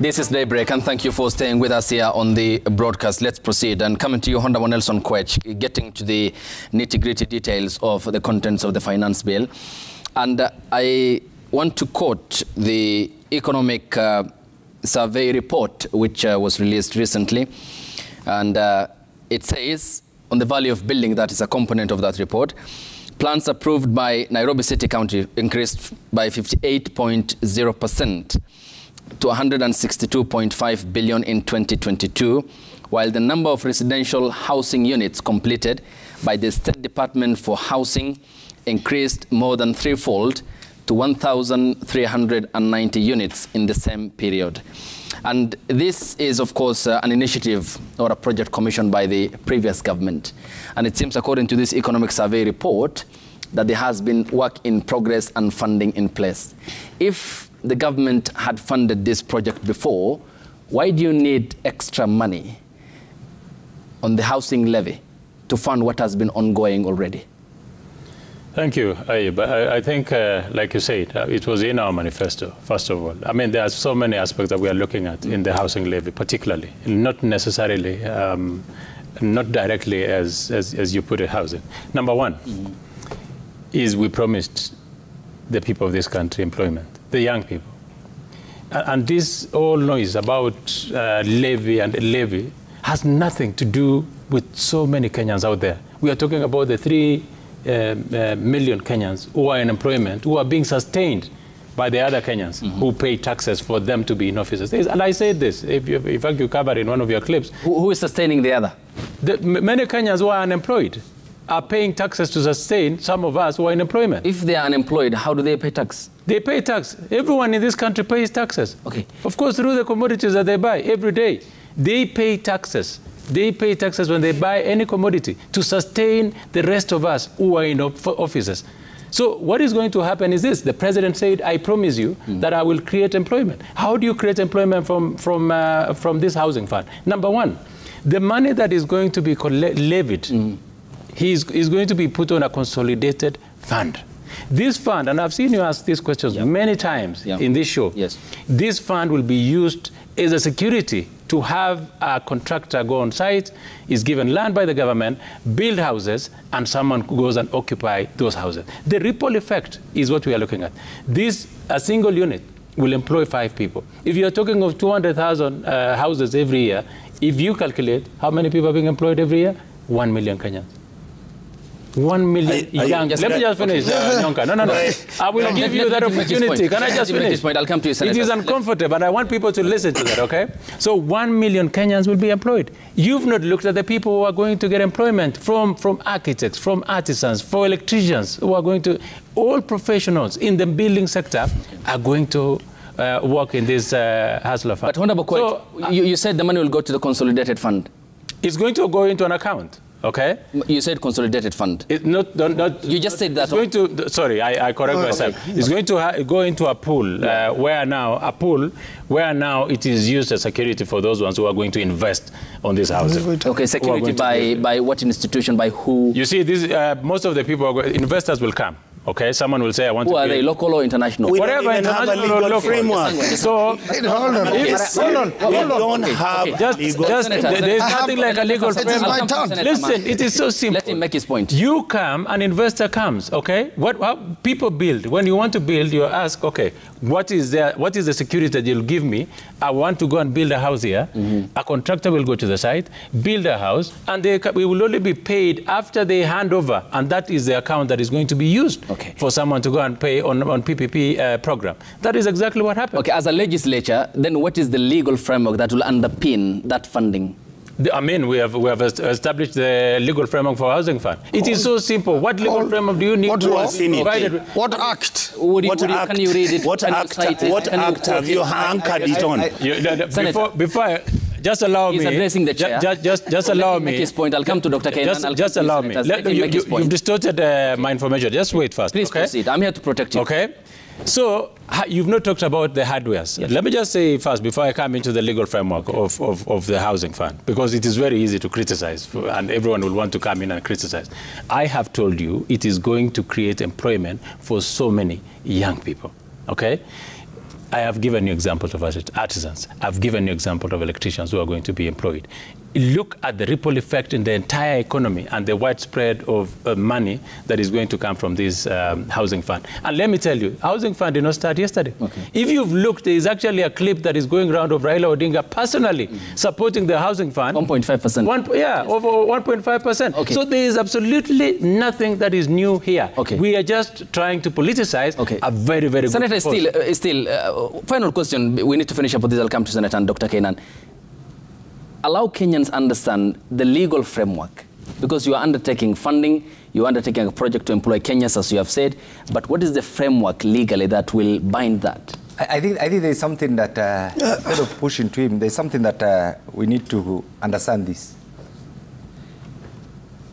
This is Daybreak, and thank you for staying with us here on the broadcast. Let's proceed. And coming to you, Honorable Nelson Kwech, getting to the nitty-gritty details of the contents of the finance bill. And I want to quote the economic survey report, which was released recently. And it says, on the value of building, that is a component of that report, plans approved by Nairobi City County increased by 58.0% to 162.5 billion in 2022, while the number of residential housing units completed by the State Department for Housing increased more than threefold to 1,390 units in the same period. And this is, of course, an initiative or a project commissioned by the previous government. And it seems, according to this economic survey report, that there has been work in progress and funding in place. If the government had funded this project before, why do you need extra money on the housing levy to fund what has been ongoing already? Thank you, Ayub. I think, like you said, it was in our manifesto, first of all. I mean, there are so many aspects that we are looking at in the housing levy, particularly, not necessarily, not directly as you put it, housing. Number one is we promised the people of this country employment, the young people. And this whole noise about levy and levy has nothing to do with so many Kenyans out there. We are talking about the 3 million Kenyans who are in employment, who are being sustained by the other Kenyans who pay taxes for them to be in offices. And I said this, in fact, you covered in one of your clips. Who is sustaining the other? Many Kenyans who are unemployed are paying taxes to sustain some of us who are in employment. If they are unemployed, how do they pay tax? They pay tax. Everyone in this country pays taxes. Okay. Of course, through the commodities that they buy every day. They pay taxes. They pay taxes when they buy any commodity to sustain the rest of us who are in offices. So what is going to happen is this. The president said, I promise you that I will create employment. How do you create employment from this housing fund? Number one, the money that is going to be levied, is going to be put on a consolidated fund. This fund, and I've seen you ask these questions many times in this show, this fund will be used as a security to have a contractor go on site, is given land by the government, build houses, and someone goes and occupy those houses. The ripple effect is what we are looking at. A single unit will employ 5 people. If you're talking of 200,000 houses every year, if you calculate how many people are being employed every year, 1 million Kenyans. 1 million young. Let me just finish, Nyonka. No. I will give you that opportunity. Can I just finish? I'll come to you, Senator. It is uncomfortable, and I want people to listen to that, okay? So 1 million Kenyans will be employed. You've not looked at the people who are going to get employment from architects, from artisans, for electricians, who are going to, all professionals in the building sector are going to work in this hustler fund. But Honorable Kwech, you said the money will go to the consolidated fund. It's going to go into an account. Okay. You said consolidated fund. Not. You just said that. It's going to. Sorry, I correct myself. Okay. It's going to go into a pool where now it is used as security for those ones who are going to invest on this house. Okay, security by what institution? By who? You see, this most of the people, investors will come. Okay, someone will say, I want to. Who are they, local or international? Whatever, international or local. Framework. So, hold on. There's nothing like a legal framework. Listen, it is so simple. Let him make his point. You come, an investor comes, okay? How people build. When you want to build, you ask, okay, what is the security that you'll give me? I want to go and build a house here. A contractor will go to the site, build a house, and we will only be paid after they hand over, and that is the account that is going to be used for someone to go and pay on PPP program. That is exactly what happened. Okay, as a legislature, then what is the legal framework that will underpin that funding? I mean, we have established the legal framework for housing fund. It is so simple. What legal framework do you need to provide? What act? Can you read it? What act have you anchored it on? Before just allow me. He's addressing the chair. Just allow me. Make his point. I'll come to Dr. Kenan. Just allow me. You've distorted my information. Just wait first. Please proceed. I'm here to protect you. Okay. So you've not talked about the hardwares. Yes. Let me just say first, before I come into the legal framework of the housing fund, because it is very easy to criticize, and everyone will want to come in and criticize. I have told you it is going to create employment for so many young people. Okay? I have given you examples of artisans. I've given you examples of electricians who are going to be employed. Look at the ripple effect in the entire economy and the widespread of money that is going to come from this housing fund. And let me tell you, housing fund did not start yesterday. Okay. If you've looked, there is actually a clip that is going around of Raila Odinga personally supporting the housing fund. 1.5%. Yeah, over 1.5%. Okay. So there is absolutely nothing that is new here. Okay. We are just trying to politicize a very, very good Senator, final question. We need to finish up with this. I'll come to Senator and Dr. Kainan. Allow Kenyans understand the legal framework, because you are undertaking funding, you are undertaking a project to employ Kenyans, as you have said, but what is the framework legally that will bind that? I think there's something that, instead of pushing to him, there's something that we need to understand this.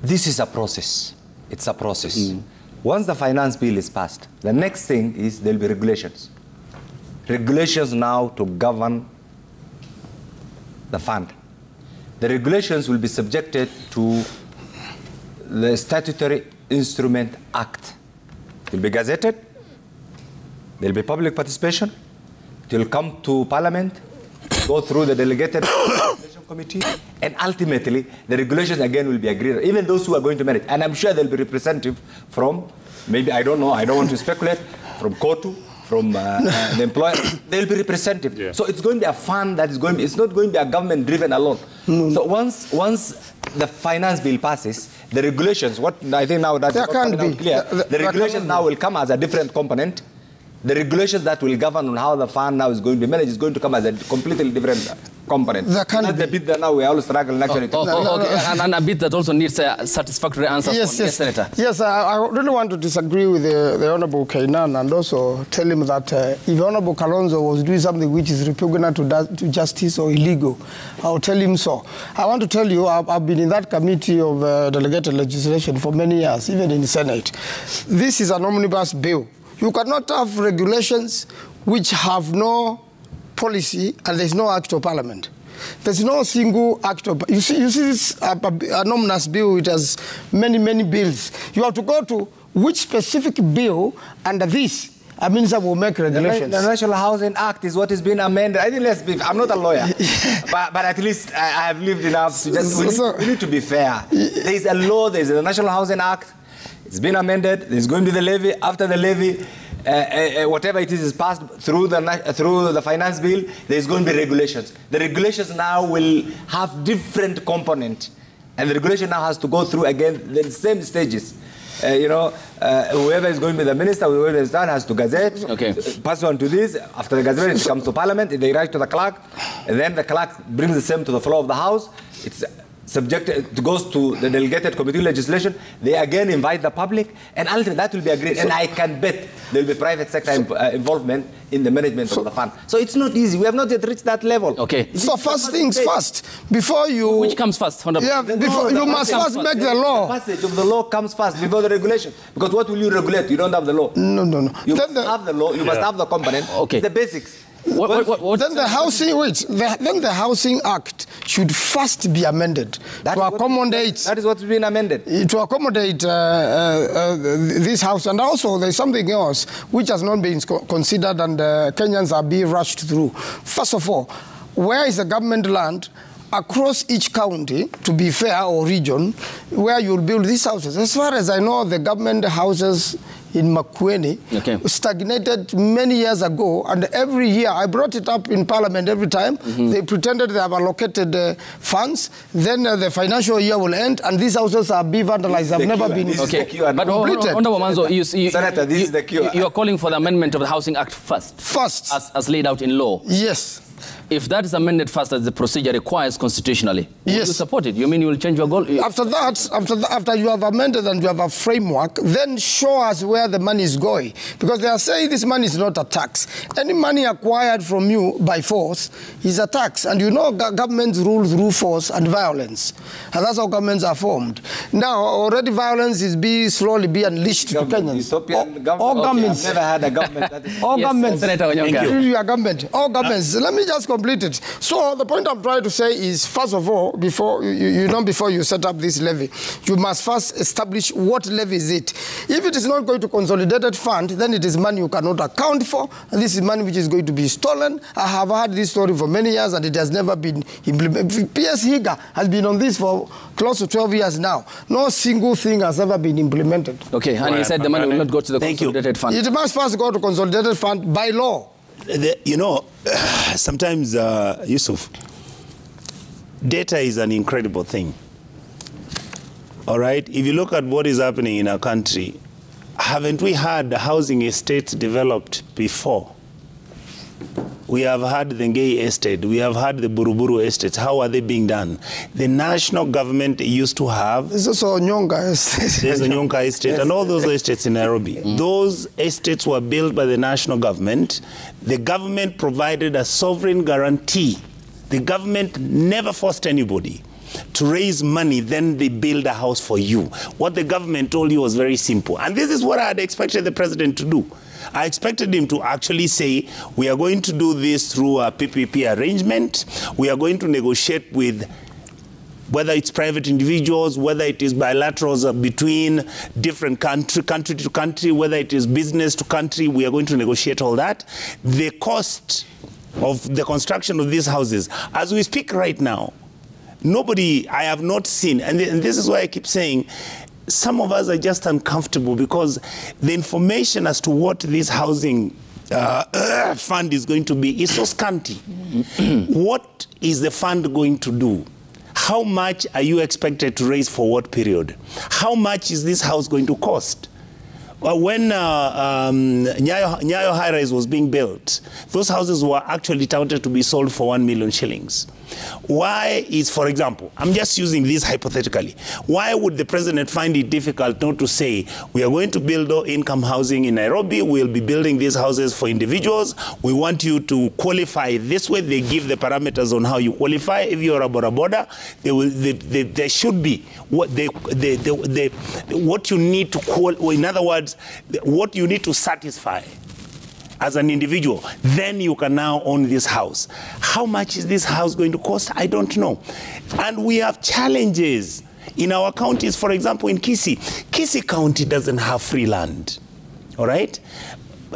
This is a process. It's a process. Once the finance bill is passed, the next thing is there'll be regulations. Regulations now to govern the fund. The regulations will be subjected to the Statutory Instrument Act. It will be gazetted. There will be public participation. It will come to Parliament, go through the delegated committee, and ultimately the regulations again will be agreed, even those who are going to manage. And I'm sure there will be representative from, maybe, I don't know, I don't want to speculate, from KOTU, from the employer, they'll be representative. Yeah. So it's going to be a fund that is going to be, it's not going to be a government driven alone. So once the finance bill passes, the regulations, what I think now that's clear, the regulations now will come as a different component. The regulations that will govern on how the fund now is going to be managed is going to come as a completely different component. That's the bit that now we are all struggling actually. And a bit that also needs a satisfactory answer. Yes, Senator. Yes, I really want to disagree with the Honourable Kainan and also tell him that if Honourable Kalonzo was doing something which is repugnant to justice or illegal, I'll tell him so. I want to tell you, I've been in that committee of delegated legislation for many years, even in the Senate. This is an omnibus bill. You cannot have regulations which have no policy and there's no act of parliament. There's no single act of... You see this an omnibus bill, it has many bills. You have to go to which specific bill under this a minister will make regulations. The National Housing Act is what is being amended. I think I'm not a lawyer, but at least I have lived enough to just... We need to be fair. There is a law, there is the National Housing Act. It's been amended. There's going to be the levy. After the levy, whatever it is passed through the finance bill, there's going to be regulations. The regulations now will have different components, and the regulation now has to go through again the same stages. Whoever is going to be the minister, whoever is done, has to gazette, pass on to this. After the gazette, it comes to Parliament. They write to the clerk, and then the clerk brings the same to the floor of the House. It's subjected, it goes to the delegated committee legislation. They again invite the public, and ultimately that will be agreed. And I can bet there will be private sector involvement in the management of the fund. So it's not easy. We have not yet reached that level. Okay. So first things first, before you... Which comes first? Yeah, you must first make the law. The passage of the law comes first before the regulation. Because what will you regulate? You don't have the law. No. You must have the law. You must have the component. Okay. The basics. Then the Housing Act should first be amended to accommodate. That is what's been amended. To accommodate this house. And also there's something else which has not been considered, and Kenyans are being rushed through. First of all, where is the government land across each county, to be fair, or region, where you'll build these houses? As far as I know, the government houses in Makueni stagnated many years ago, and every year, I brought it up in Parliament every time, they pretended they have allocated funds, then the financial year will end, and these houses are being vandalized. They've never been completed. But Honourable Manzo, Senator, this is the cure. You are calling for the amendment of the Housing Act first? First. As laid out in law? Yes. If that is amended first, as the procedure requires constitutionally, will you support it? You mean you will change your goal? After that, after you have amended and you have a framework, then show us where the money is going. Because they are saying this money is not a tax. Any money acquired from you by force is a tax. And you know governments rule through force and violence. And that's how governments are formed. Now, already violence is slowly being unleashed to Kenyans. All governments. I've never had a government that is... All governments. Senator Onyonka. All governments. Let me just go completed. So the point I'm trying to say is, first of all, before you set up this levy, you must first establish what levy is it. If it is not going to consolidated fund, then it is money you cannot account for, and this is money which is going to be stolen. I have heard this story for many years, and it has never been implemented. PS Higa has been on this for close to 12 years now. No single thing has ever been implemented. Okay, and you said the money will not go to the consolidated fund. It must first go to consolidated fund by law. You know, sometimes, Yusuf, data is an incredible thing. All right? If you look at what is happening in our country, haven't we had housing estates developed before? We have had the Ngei estate. We have had the Buruburu estates. How are they being done? The national government used to have... There's also Nyonga estate. There's a Nyonga estate and all those estates in Nairobi. Those estates were built by the national government. The government provided a sovereign guarantee. The government never forced anybody to raise money, then they build a house for you. What the government told you was very simple. And this is what I had expected the president to do. I expected him to actually say, we are going to do this through a PPP arrangement. We are going to negotiate with, whether it's private individuals, whether it is bilaterals between different country to country, whether it is business to country, we are going to negotiate all that. The cost of the construction of these houses, as we speak right now, I have not seen, and this is why I keep saying, some of us are just uncomfortable because the information as to what this housing fund is going to be is so scanty. What is the fund going to do? How much are you expected to raise for what period? How much is this house going to cost? When Nyayo High Rise was being built, those houses were actually touted to be sold for 1 million shillings. Why is, for example, I'm just using this hypothetically, why would the president find it difficult not to say, we are going to build low-income housing in Nairobi, we'll be building these houses for individuals, we want you to qualify this way, they give the parameters on how you qualify. If you're a boda, there should be what you need to call, or in other words, what you need to satisfy as an individual, then you can now own this house. How much is this house going to cost? I don't know. And we have challenges in our counties. For example, in Kisii County doesn't have free land, all right?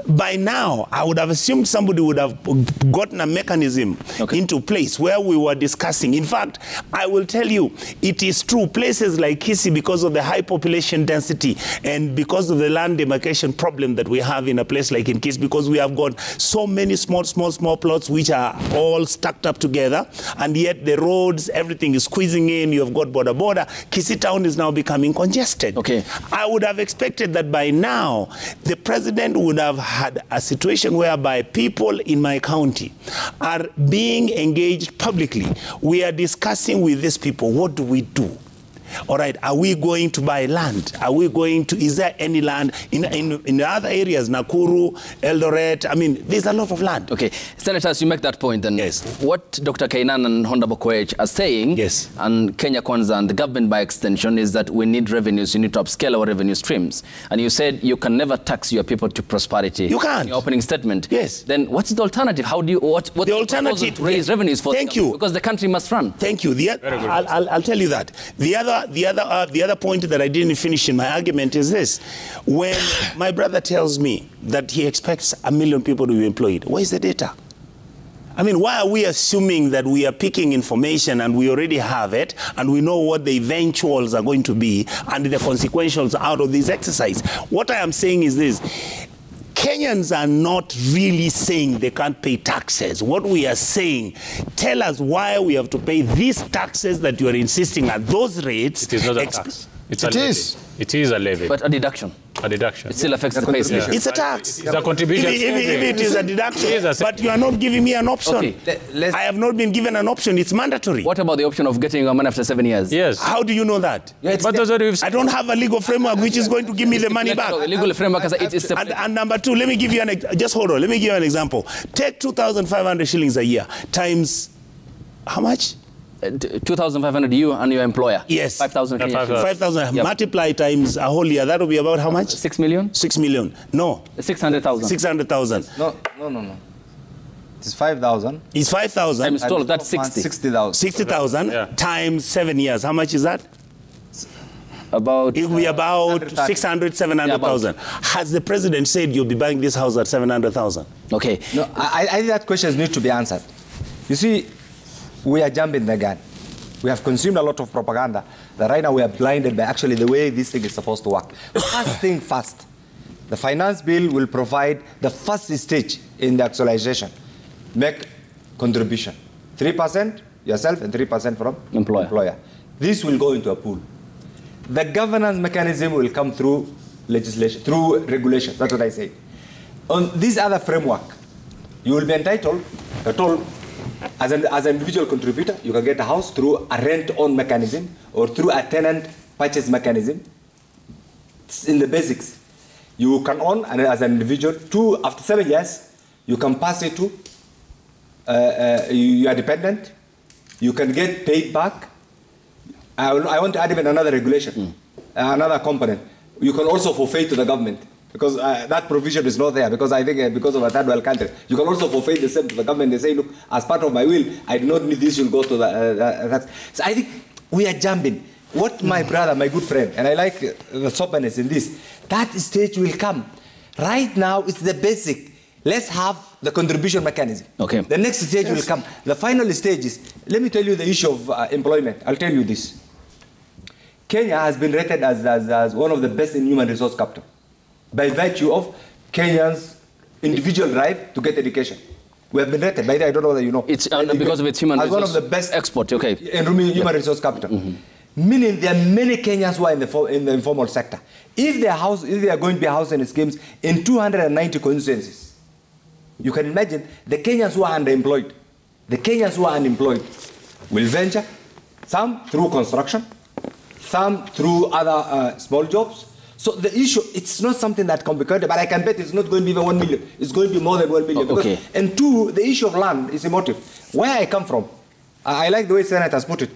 By now, I would have assumed somebody would have gotten a mechanism into place where we were discussing. In fact, I will tell you, it is true, places like Kisii, because of the high population density and because of the land demarcation problem that we have in a place like in Kisii, because we have got so many small plots which are all stacked up together, and yet the roads, everything is squeezing in, you have got border. Kisii town is now becoming congested. Okay. I would have expected that by now, the president would have had a situation whereby people in my county are being engaged publicly. We are discussing with these people, what do we do? All right, are we going to buy land? Are we going to, is there any land in other areas, Nakuru, Eldoret? I mean, there's a lot of land. Okay, Senators, you make that point then. Yes. What Dr. Kainan and Honorable Koech are saying, yes, and Kenya Kwanza and the government by extension, is that we need revenues, you need to upscale our revenue streams. And you said you can never tax your people to prosperity. You can't. In your opening statement. Yes. Then what's the alternative? How do you, what's the alternative to raise revenues for Thank you. Because the country must run. Thank you. I'll tell you that. The other point that I didn't finish in my argument is this. When my brother tells me that he expects 1 million people to be employed, where is the data? I mean, why are we assuming that we are picking information and we already have it and we know what the eventuals are going to be and the consequentials out of this exercise? What I am saying is this. Kenyans are not really saying they can't pay taxes. What we are saying, tell us why we have to pay these taxes that you are insisting at those rates. It is not a tax. It is a levy. But a deduction. A deduction. It still affects the pay slip. It's a tax. It's a contribution. If it is a deduction, but you are not giving me an option. Okay. I have not been given an option. It's mandatory. What about the option of getting your money after 7 years? Yes. How do you know that? Yeah, but I don't have a legal framework which is going to give me the money back. A legal framework, it's and number two, let me give you just hold on. Let me give you an example. Take 2,500 shillings a year times how much? 2,500 you and your employer. Yes. 5,000. 5,000. Yep. Multiply times a whole year. That will be about how much? 6 million? 6 million. No. 600,000. 600,000. No. It's 5,000. It's 5,000. I'm told that's 60. 60,000. 60,000 Yeah. times 7 years. How much is that? About It will be about 630. 600, 700,000. Has the president said you'll be buying this house at 700,000? okay. No, I think that question needs to be answered. You see, we are jumping the gun. We have consumed a lot of propaganda that right now we are blinded by actually the way this thing is supposed to work. First thing first, the finance bill will provide the first stage in the actualization. Make contribution. 3% yourself and 3% from Employer. This will go into a pool. The governance mechanism will come through legislation, through regulations. That's what I say. On this other framework, you will be entitled, you're told, as an individual contributor, you can get a house through a rent-own mechanism or through a tenant purchase mechanism. It's in the basics. You can own, and as an individual, after 7 years, you can pass it to, you are dependent, you can get paid back. I want to add even another regulation, another component. You can also forfeit to the government, because that provision is not there, because I think because of a third world country, you can also forfeit the same to the government. They say, look, as part of my will, I do not need this, will go to that. So I think we are jumping. What my brother, my good friend, and I like the soberness in this, that stage will come. Right now, it's the basic. Let's have the contribution mechanism. Okay. The next stage will come. The final stage is, let me tell you the issue of employment. I'll tell you this. Kenya has been rated as one of the best in human resource capital by virtue of Kenyans' individual drive to get education. We have been rated, by the way, I don't know whether you know. It's because of its human as resource one of the best export, okay. in human resource capital. Meaning there are many Kenyans who are in the informal sector. If they are going to be housing schemes in 290 constituencies, you can imagine the Kenyans who are underemployed, the Kenyans who are unemployed will venture, some through construction, some through other small jobs. So the issue, it's not something that complicated, but I can bet it's not going to be even 1 million. It's going to be more than 1 million. Okay. And two, the issue of land is emotive. Where I come from, I like the way Senate has put it.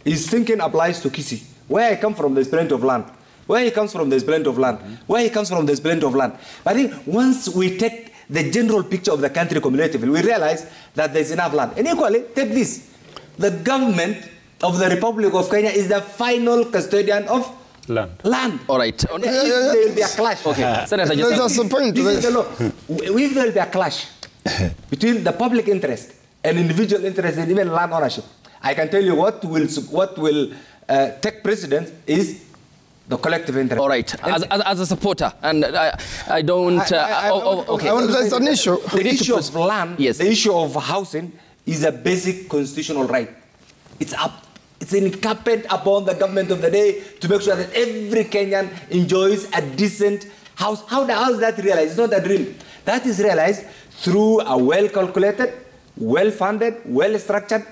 His thinking applies to Kisi. Where I come from, there's plenty of land. Where he comes from, there's plenty of land. Where he comes from, there's plenty of land. But I think once we take the general picture of the country cumulatively, we realize that there's enough land. And equally, take this. The government of the Republic of Kenya is the final custodian of land. All right. If there will be a clash. Okay. Senator, That's the point. This is the law. If there will be a clash between the public interest and individual interest in even land ownership, I can tell you what will take precedence is the collective interest. all right. As a supporter, and I don't... okay. There's an issue. The issue of land, yes. the issue of housing is a basic constitutional right. It's incumbent upon the government of the day to make sure that every Kenyan enjoys a decent house. How is that realized? It's not a dream. That is realized through a well-calculated, well-funded, well-structured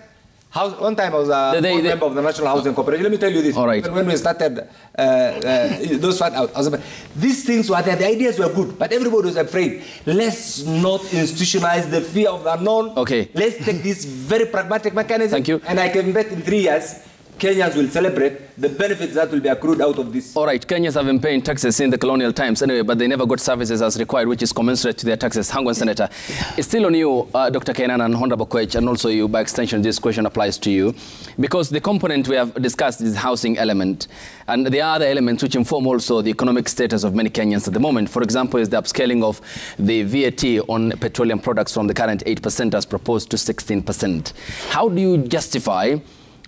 house. One time I was a board member of the National Housing Corporation. Let me tell you this. All right. When we started those funds, these things were there. The ideas were good, but everybody was afraid. Let's not institutionalize the fear of the unknown. Okay. Let's take this very pragmatic mechanism. Thank you. And I can bet in 3 years, Kenyans will celebrate the benefits that will be accrued out of this. All right, Kenyans have been paying taxes in the colonial times anyway, but they never got services as required, which is commensurate to their taxes. Hang on, Senator. It's still on you, Dr. Kainan and Honorable Koech, and also you, by extension, this question applies to you. Because the component we have discussed is the housing element, and there are other elements which inform also the economic status of many Kenyans at the moment. For example, is the upscaling of the VAT on petroleum products from the current 8% as proposed to 16%. How do you justify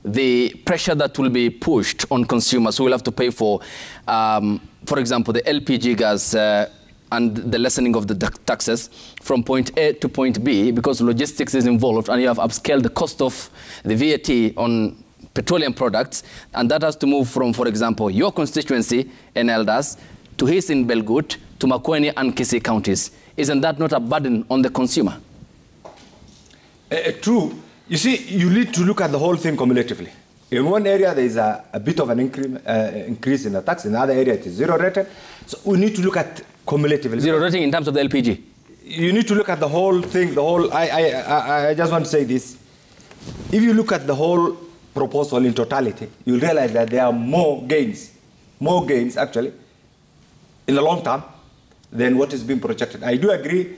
the pressure that will be pushed on consumers who will have to pay for example, the LPG gas and the lessening of the taxes from point A to point B, because logistics is involved and you have upscaled the cost of the VAT on petroleum products, and that has to move from, for example, your constituency in Eldas to his in Belgut to Makueni and Kisii counties. Isn't that not a burden on the consumer? True. You see, you need to look at the whole thing cumulatively. In one area, there is a bit of an increase in the tax. In another area, it is zero rated. So we need to look at cumulatively. Zero rating in terms of the LPG? You need to look at the whole thing, I just want to say this. If you look at the whole proposal in totality, you'll realize that there are more gains actually, in the long term, than what is being projected. I do agree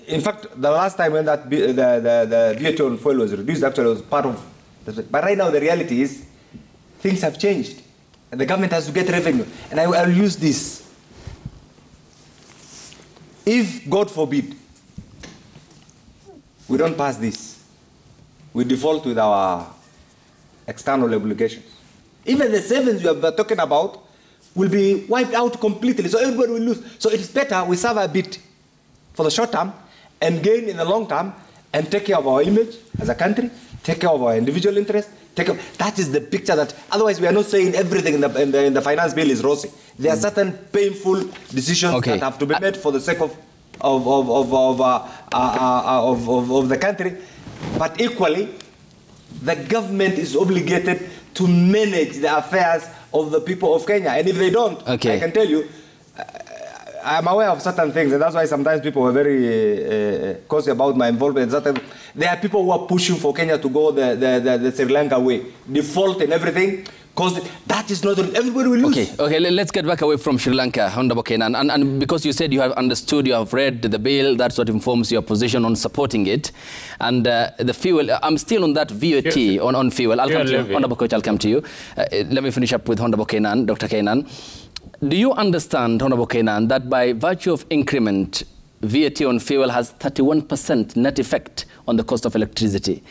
In fact, the last time when that the VAT on fuel was reduced, actually was part of. But right now, the reality is, things have changed, and the government has to get revenue. And I'll use this. If, God forbid, we don't pass this, we default with our external obligations. Even the savings we are talking about will be wiped out completely, so everybody will lose. So it's better we suffer a bit for the short term and gain in the long term and take care of our image as a country, take care of our individual interests. That is the picture that, otherwise we are not saying everything in the finance bill is rosy. There are certain painful decisions that have to be made for the sake of the country, but equally, the government is obligated to manage the affairs of the people of Kenya. And if they don't, I can tell you, I'm aware of certain things, and that's why sometimes people are very cautious about my involvement. There are people who are pushing for Kenya to go the Sri Lanka way, default and everything, because that is not, everybody will lose. Okay, let's get back away from Sri Lanka, Honorable Kenan. And because you said you have understood, you have read the bill, that's what informs your position on supporting it. And the fuel, I'm still on that VAT, on fuel. I'll come to you, Honorable Coach, I'll come to you. Let me finish up with Honorable Kenan, Dr. Kenan. Do you understand, Honorable Kenan, that by virtue of increment, VAT on fuel has 31% net effect on the cost of electricity?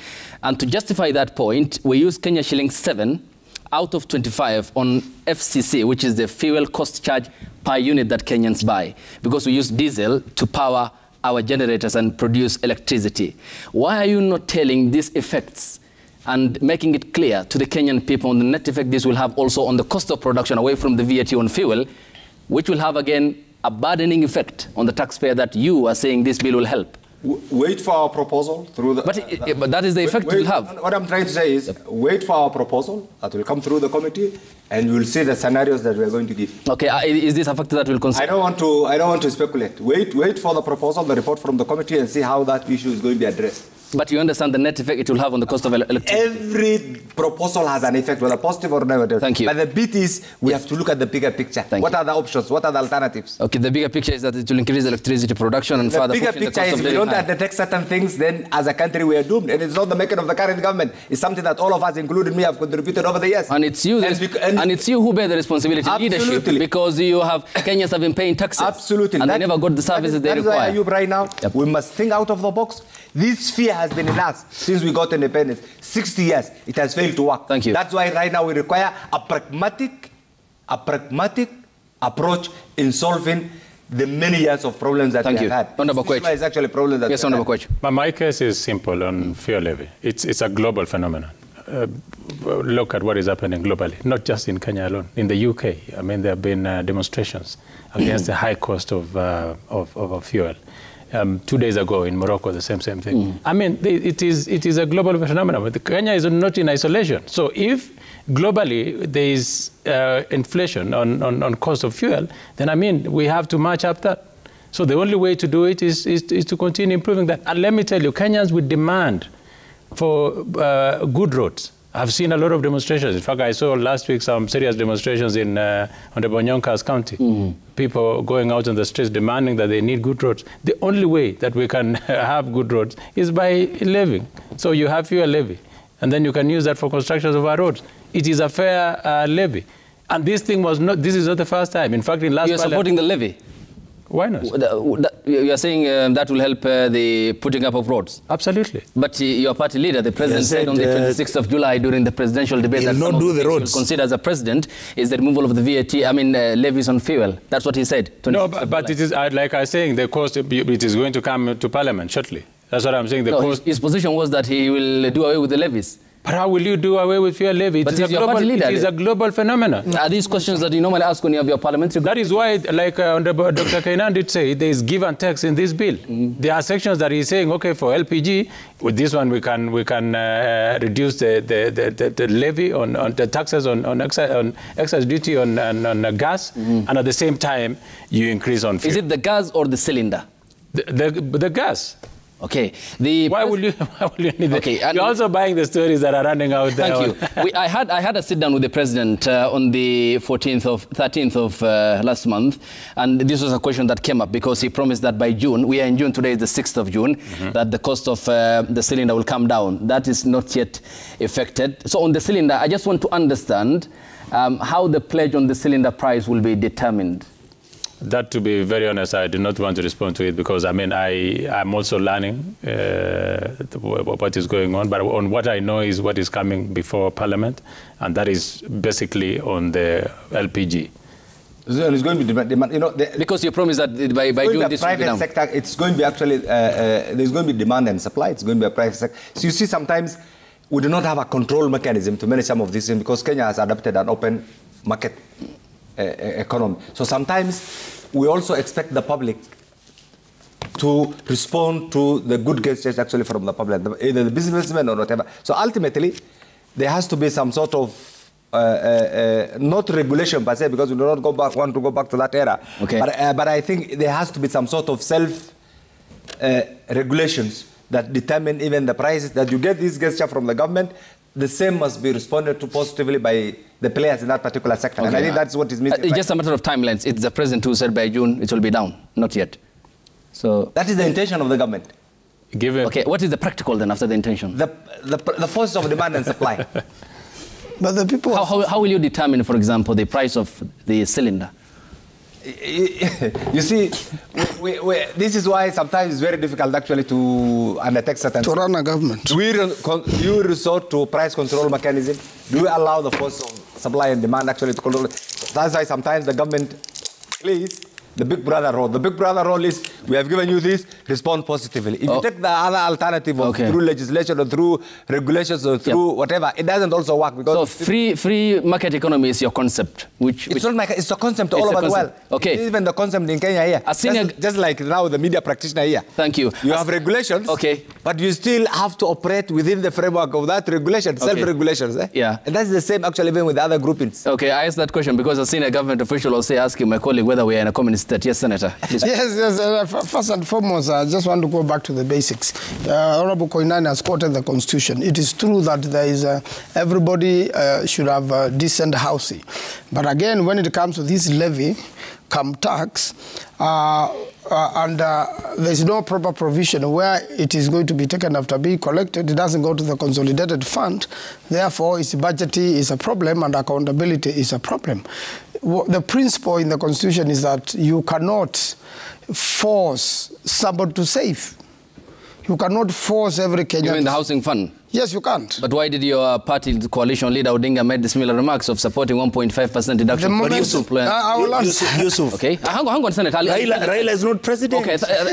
And to justify that point, we use Kenya shilling 7 out of 25 on FCC, which is the fuel cost charge per unit that Kenyans buy, because we use diesel to power our generators and produce electricity. Why are you not telling these effects and making it clear to the Kenyan people on the net effect this will have also on the cost of production away from the VAT on fuel, which will have, again, a burdening effect on the taxpayer that you are saying this bill will help? Wait for our proposal through the... But that is the effect it will have. What I'm trying to say is, wait for our proposal that will come through the committee, and you will see the scenarios that we are going to give. Okay, is this a factor that will consider? I don't want to speculate. Wait for the proposal, the report from the committee, and see how that issue is going to be addressed. But you understand the net effect it will have on the cost of electricity? Every proposal has an effect, whether positive or negative. Thank you. But the bit is, we have to look at the bigger picture. What are the options? What are the alternatives? Okay, the bigger picture is that it will increase electricity production and further push the cost of living. The bigger picture is, if we don't undertake certain things, then as a country we are doomed. And it's not the making of the current government. It's something that all of us, including me, have contributed over the years. And it's you, and it's you who bear the responsibility, leadership, because you have, Kenyans have been paying taxes. Absolutely. And they never got the services they require. That is why, Ayub, right now, we must think out of the box. This fear has been in us since we got independence. 60 years, it has failed to work. Thank you. That's why right now we require a pragmatic approach in solving the many years of problems that we have had. Honorable Coach. Is actually a problem that yes, Honorable Coach. My case is simple on fuel levy. It's a global phenomenon. Look at what is happening globally, not just in Kenya alone. In the UK, I mean, there have been demonstrations against the high cost of fuel. 2 days ago in Morocco, the same thing. I mean, it is a global phenomenon. But Kenya is not in isolation. So if globally there is inflation on cost of fuel, then I mean, we have to match up that. So the only way to do it is to continue improving that. And let me tell you, Kenyans would demand for good roads. I've seen a lot of demonstrations. In fact, I saw last week some serious demonstrations in on the Bonyonkas County. People going out on the streets demanding that they need good roads. The only way that we can have good roads is by levying. So you have fuel levy, and then you can use that for construction of our roads. It is a fair levy. And this thing was not, this is not the first time. In fact, in last... You're supporting the levy? Why not? You're saying that will help the putting up of roads? Absolutely. But your party leader, the president, said on the 26th of July during the presidential debate that not do the roads. Will consider as a president is the removal of the VAT, I mean, levies on fuel. That's what he said. No, but it is, like I was saying, the cost, it is going to come to Parliament shortly. That's what I'm saying. The cost. His position was that he will do away with the levies. But how will you do away with fuel levy? It is a global phenomenon. Are these questions that you normally ask when you have your parliamentary... That is why, like Dr. Kenan did say, there is give and take in this bill. There are sections that he's saying, okay, for LPG, with this one we can reduce the levy on the taxes on excise duty on gas, and at the same time you increase on fuel. Is it the gas or the cylinder? The gas. Okay. Why will you need okay, that? You're also buying the stories that are running out there. Thank you. I had a sit down with the president on the 13th of last month, and this was a question that came up because he promised that by June, we are in June, today is the 6th of June, that the cost of the cylinder will come down. That is not yet effected. So on the cylinder, I just want to understand how the pledge on the cylinder price will be determined. That, to be very honest, I do not want to respond to it because, I mean, I'm also learning what is going on. But on what I know is what is coming before Parliament, and that is basically on the LPG. It's going to be demand, you know, because you promised that by June this will be down. Sector, it's going to be actually, there's going to be demand and supply. It's going to be a private sector. So you see, sometimes we do not have a control mechanism to manage some of these things because Kenya has adopted an open market economy. So sometimes we also expect the public to respond to the good gestures actually from the public, either the businessmen or whatever. So ultimately, there has to be some sort of not regulation per se, because we do not want to go back to that era. Okay. But I think there has to be some sort of regulations that determine even the prices that you get this gesture from the government. The same must be responded to positively by the players in that particular sector. Okay. And I think that's what is missing. It's just a matter of timelines. It's the president who said by June it will be down. Not yet. So that is the intention of the government. Okay, what is the practical then after the intention? The force of demand and supply. But the people... How will you determine, for example, the price of the cylinder? You see, this is why sometimes it's very difficult actually to undertake certain... To run a government. Do you resort to price control mechanism? Do you allow the force of supply and demand actually to control it? That's why sometimes the government plays the big brother role. The big brother role is, we have given you this, respond positively. If you take the other alternative of through legislation or through regulations or through whatever, it doesn't also work. Because so free market economy is your concept, which it's not it's a concept all over the world. Okay. Even the concept in Kenya here. Just like now the media practitioner here. Thank you. You have regulations, but you still have to operate within the framework of that regulation, self-regulations. Yeah. And that's the same actually even with other groupings. Okay, I asked that question because a senior government official also asking my colleague whether we are in a communist state. Yes, Senator. Yes. First and foremost, I just want to go back to the basics. Honorable Koinani has quoted the Constitution. It is true that there is everybody should have decent housing. But again, when it comes to this levy, come tax, and there's no proper provision where it is going to be taken after being collected. It doesn't go to the consolidated fund. Therefore, its budgeting is a problem and accountability is a problem. The principle in the Constitution is that you cannot force somebody to save. You cannot force every Kenyan. You mean the housing fund? Yes, you can't. But why did your party coalition leader Odinga made the similar remarks of supporting 1.5% deduction for Yusuf? I will answer. Yusuf. Okay, hang on, Senator. Raila is not president.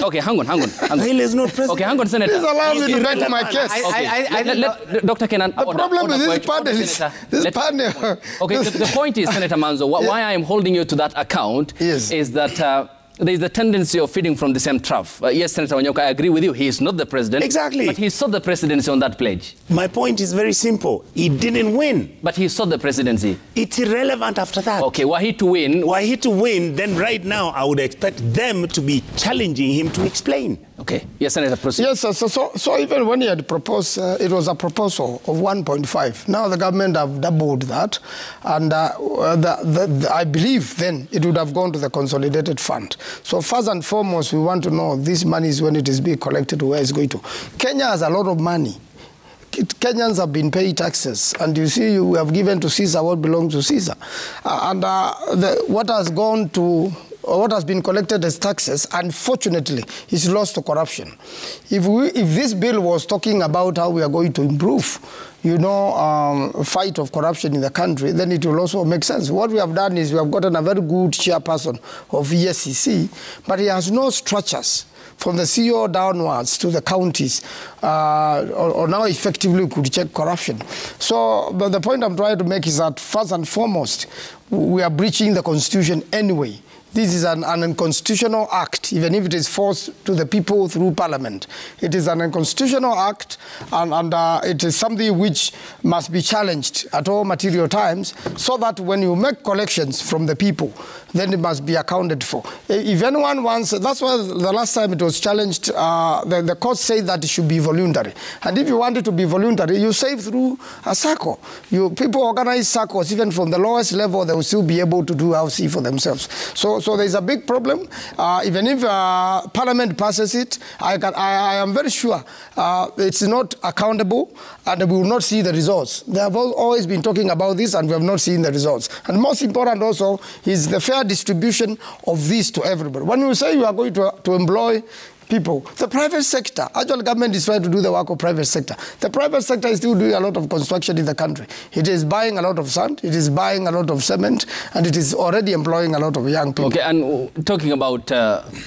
Okay, hang on. Raila is not president. Okay, hang on, Senator. Please allow me to make my case. Dr. Kenan. The problem with this panel. Okay, the point is, Senator Manzo, why I am holding you to that account is that there is a tendency of feeding from the same trough. Yes, Senator Wanyoka, I agree with you. He is not the president. Exactly. But he sought the presidency on that pledge. My point is very simple. He didn't win. But he sought the presidency. It's irrelevant after that. Okay, were he to win... Were he to win, then right now I would expect them to be challenging him to explain. Okay. Yes, Senator, proceed. Yes, so even when he had proposed, it was a proposal of 1.5. Now the government have doubled that. And I believe then it would have gone to the consolidated fund. So first and foremost, we want to know this money is when it is being collected, where it's going to. Kenya has a lot of money. Kenyans have been paying taxes, and you see, we have given to Caesar what belongs to Caesar. What has gone to, or what has been collected as taxes, unfortunately, is lost to corruption. If this bill was talking about how we are going to improve, fight of corruption in the country, then it will also make sense. What we have done is we have gotten a very good chairperson of ESCC, but he has no structures from the CEO downwards to the counties, or now effectively could check corruption. So, but the point I'm trying to make is that first and foremost, we are breaching the Constitution anyway. This is an unconstitutional act, even if it is forced to the people through parliament. It is an unconstitutional act, and it is something which must be challenged at all material times, so that when you make collections from the people, then it must be accounted for. If anyone wants, that's why the last time it was challenged, the court said that it should be voluntary. And if you want it to be voluntary, you save through a circle. People organize circles, even from the lowest level, they will still be able to do housing for themselves. So there's a big problem. Even if Parliament passes it, I am very sure it's not accountable, and we will not see the results. They have always been talking about this, and we have not seen the results. And most important also is the fair distribution of this to everybody. When you say you are going to employ people, the private sector, actual government is trying to do the work of private sector. The private sector is still doing a lot of construction in the country. It is buying a lot of sand, it is buying a lot of cement, and it is already employing a lot of young people. Okay, and talking about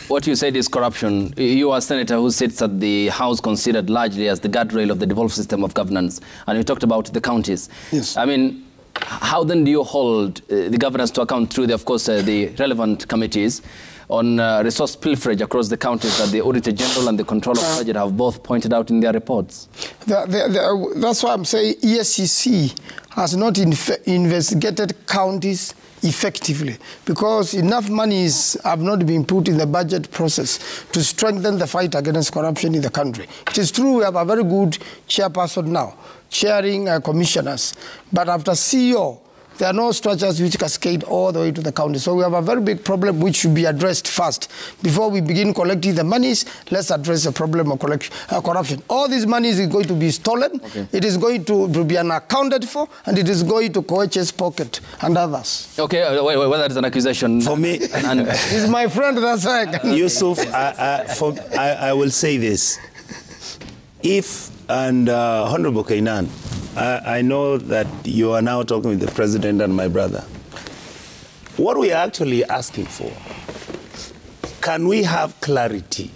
what you said is corruption, you are a senator who sits at the House considered largely as the guardrail of the devolved system of governance, and you talked about the counties. Yes. I mean, how then do you hold the governors to account through, of course, the relevant committees on resource pilferage across the counties that the Auditor General and the Controller of Budget have both pointed out in their reports? That's why I'm saying ESCC has not investigated counties effectively, because enough monies have not been put in the budget process to strengthen the fight against corruption in the country. It is true we have a very good chairperson now, chairing commissioners, but after CEO, there are no structures which cascade all the way to the county. So we have a very big problem which should be addressed first. Before we begin collecting the monies, let's address the problem of corruption. All these monies is going to be stolen, it is going to be unaccounted for, and it is going to Koeche's pocket and others. Okay, wait, well, that is an accusation. For me, he's my friend, that's why I can. Yusuf, I will say this. If, and Honorable Kainan, I know that you are now talking with the President and my brother. What we are actually asking for, can we have clarity?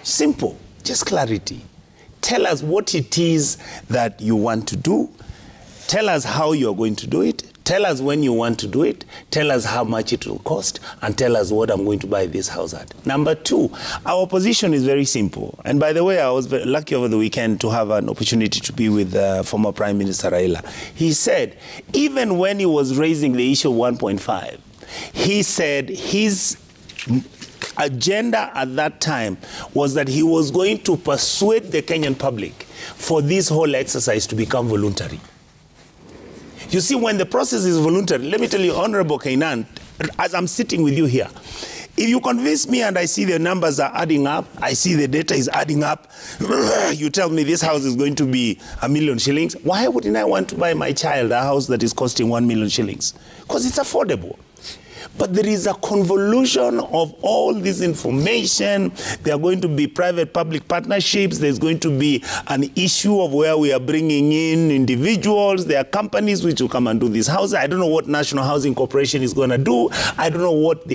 Simple, just clarity. Tell us what it is that you want to do. Tell us how you are going to do it. Tell us when you want to do it. Tell us how much it will cost. And tell us what I'm going to buy this house at. Number two, our position is very simple. And by the way, I was very lucky over the weekend to have an opportunity to be with former Prime Minister Raila. He said, even when he was raising the issue of 1.5, he said his agenda at that time was that he was going to persuade the Kenyan public for this whole exercise to become voluntary. You see, when the process is voluntary, let me tell you, Honorable Kainan, as I'm sitting with you here, if you convince me and I see the numbers are adding up, I see the data is adding up, you tell me this house is going to be 1 million shillings, why wouldn't I want to buy my child a house that is costing 1 million shillings? Because it's affordable. But there is a convolution of all this information. There are going to be private-public partnerships. There's going to be an issue of where we are bringing in individuals. There are companies which will come and do this house. I don't know what National Housing Corporation is going to do. I don't know what